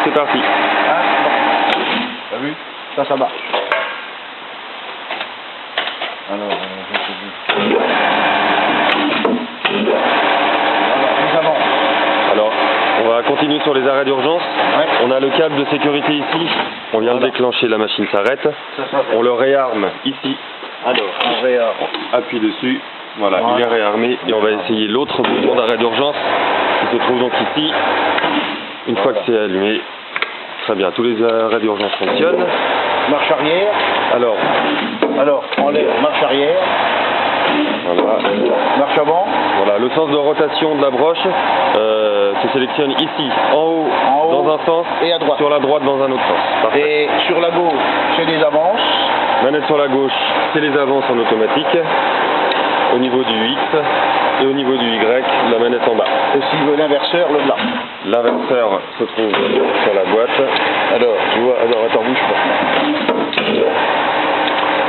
c'est parti. Ah, bon. T'as vu? Ça marche. Alors, nous avons. Alors, on va continuer sur les arrêts d'urgence. Ouais. On a le câble de sécurité ici. On vient de déclencher, la machine s'arrête. On le réarme ici. Alors, on réarme. Appuie dessus. Voilà, il est réarmé. Et on va essayer l'autre bouton d'arrêt d'urgence qui se trouve donc ici. Une fois que c'est allumé, très bien, tous les arrêts d'urgence fonctionnent. Marche arrière. Alors, enlève, marche arrière. voilà. Marche avant. Voilà, le sens de rotation de la broche se sélectionne ici, en haut, dans un sens, et à droite. sur la droite dans un autre sens. Parfait. Et sur la gauche, c'est les avances. Manette sur la gauche, c'est les avances en automatique. Au niveau du X et au niveau du Y, la manette en bas. Et s'il veut l'inverseur, le blanc. L'inverseur se trouve sur la boîte. Alors, tu vois, attends, bouge pas.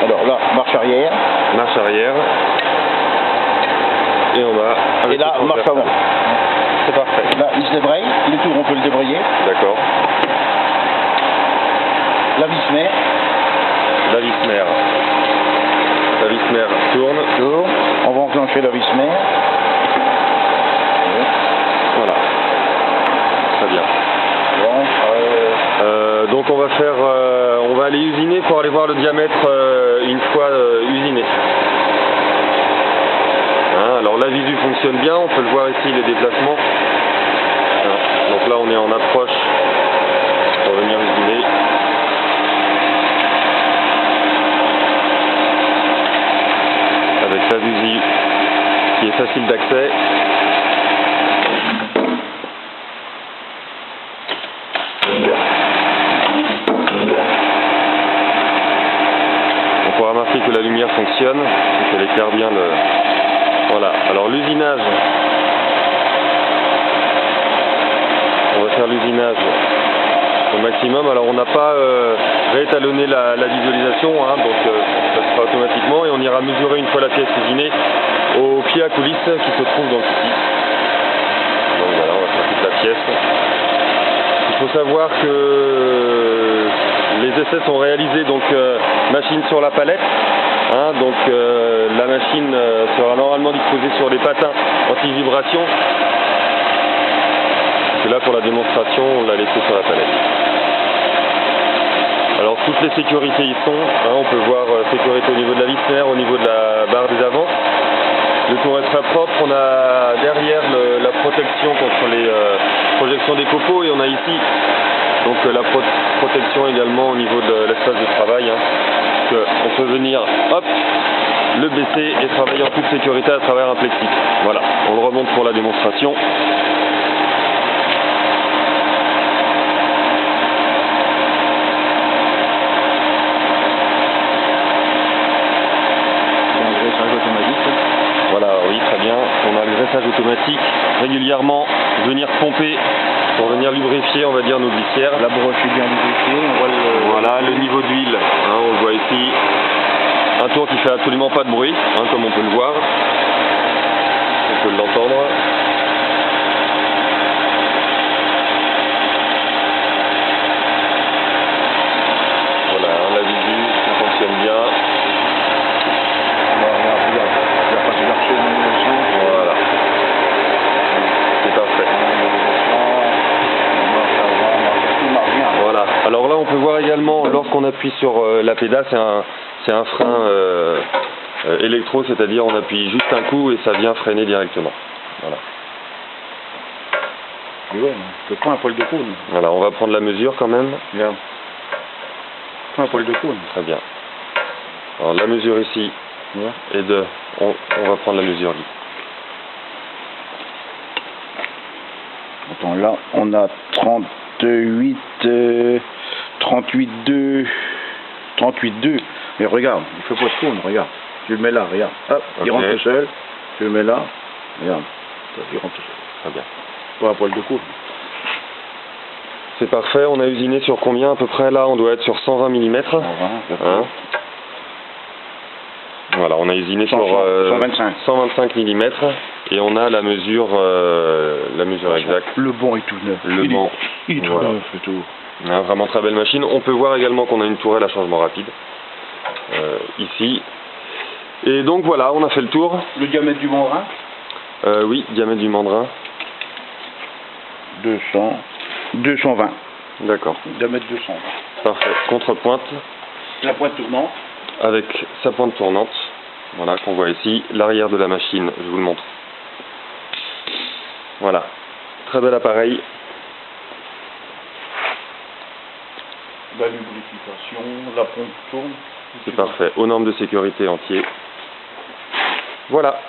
Alors là, marche arrière. Marche arrière. Et en bas. Et là, marche avant. C'est parfait. Là, il se débraye. Le tour, on peut le débrayer. D'accord. La vis mère. La vis mère. La vis mère tourne. On va enclencher la vis mère. Voilà. Très bien. Bon, donc on va aller usiner pour aller voir le diamètre une fois usiné. Hein, alors la visu fonctionne bien, on peut le voir ici les déplacements. Hein, donc là on est en approche pour venir usiner. Avec la visu qui est facile d'accès. On pourra remarquer que la lumière fonctionne et qu'elle éclaire bien le... Voilà, alors l'usinage, on va faire l'usinage au maximum. Alors on n'a pas réétalonné la visualisation, hein, donc ça se fera automatiquement et on ira mesurer une fois la pièce usinée au pied à coulisse qui se trouve donc ici. Donc voilà, on va faire toute la pièce. Il faut savoir que les essais sont réalisés donc machine sur la palette. Hein, donc la machine sera normalement disposée sur des patins anti-vibration. Et là pour la démonstration on l'a laissé sur la palette. Alors toutes les sécurités y sont, hein, on peut voir sécurité au niveau de la vis mère, au niveau de la barre des avances. Le tour est très propre, on a derrière la protection contre les projections des copeaux et on a ici donc la protection également au niveau de l'espace de travail. Hein. On peut venir, hop, le baisser et travailler en toute sécurité à travers un plexi. Voilà, on le remonte pour la démonstration. Voilà, oui, très bien. On a le graissage automatique. Régulièrement, venir pomper pour venir lubrifier, on va dire, nos glissières. la broche est bien lubrifiée. On voit le... Voilà, le niveau d'huile, hein, on le voit ici. Un tour qui fait absolument pas de bruit, hein, comme on peut le voir. On peut l'entendre. Voilà, la visu, ça fonctionne bien. Voilà. C'est parfait. Voilà. Alors là, on peut voir également, lorsqu'on appuie sur la pédale, c'est un frein électro, c'est-à-dire on appuie juste un coup et ça vient freiner directement. Voilà. Ouais, c'est pas un poil de cône. Voilà, on va prendre la mesure quand même. Regarde. Pas un poil de cône. Très bien. Alors la mesure ici est de... On va prendre la mesure ici. Attends, là, on a 38, 38,2. Mais regarde, il fait pas de cône, regarde. Je le mets là, regarde. Hop, il rentre tout seul. Je le mets là. Regarde. Il rentre tout seul. Très bien. Pas un poil de cône. C'est parfait. On a usiné sur combien à peu près là? On doit être sur 120 mm. 120, hein. Voilà, on a usiné sur 125 mm et on a la mesure exacte. Le banc est tout neuf. Le banc Il est tout Voilà. neuf, le tout. Vraiment très belle machine. On peut voir également qu'on a une tourelle à changement rapide ici. Et donc voilà, on a fait le tour. Le diamètre du mandrin Oui, diamètre du mandrin. 220. D'accord. Diamètre 220. Parfait. Contrepointe La pointe tournante. avec sa pointe tournante. Voilà, qu'on voit ici. L'arrière de la machine, je vous le montre. Voilà. Très bel appareil. La lubrification, la pompe tourne. C'est parfait. Aux normes de sécurité entier. Voilà.